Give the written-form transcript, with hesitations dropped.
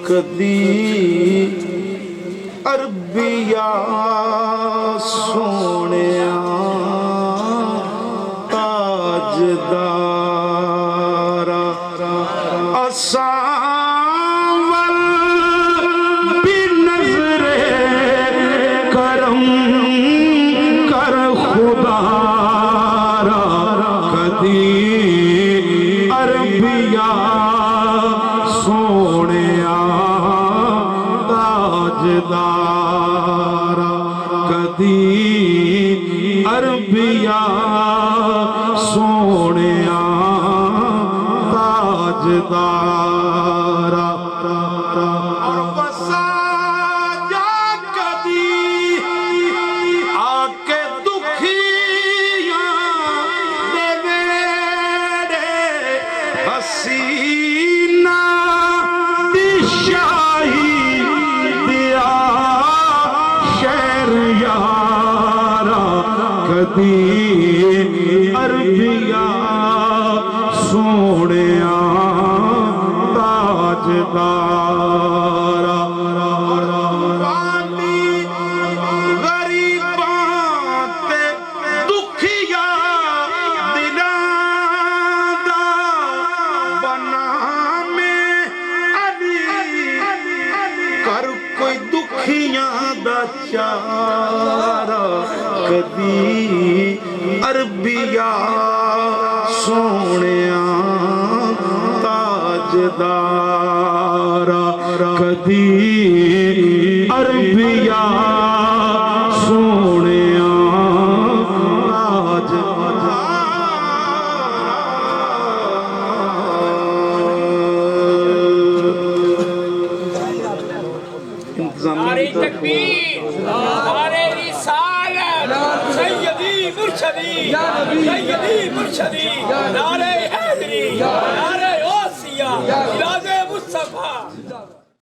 کدی عربیہ سونیا تاجدارا اساول بھی نظر کرم کر خدا را کدی عربیہ سونیا تاجدارا کدی عربیہ سونیا تاجدارا اور وسا جا کدی آکے دکھیاں دے ویڑے حسینہ دی شاہی دیا شہر یارا کدی عربیہ سونیا تاجدارا غریباں تے دکھیا دلاں دا بنا میں علی کر کوئی دکھیاں دا چارہ کدی عربیہ سونیا تاجدارا کدی عربیہ سونیا نعرہ تکبیر، نعرہ رسالت، سیدی مرشدی، سیدی مرشدی، نعرہ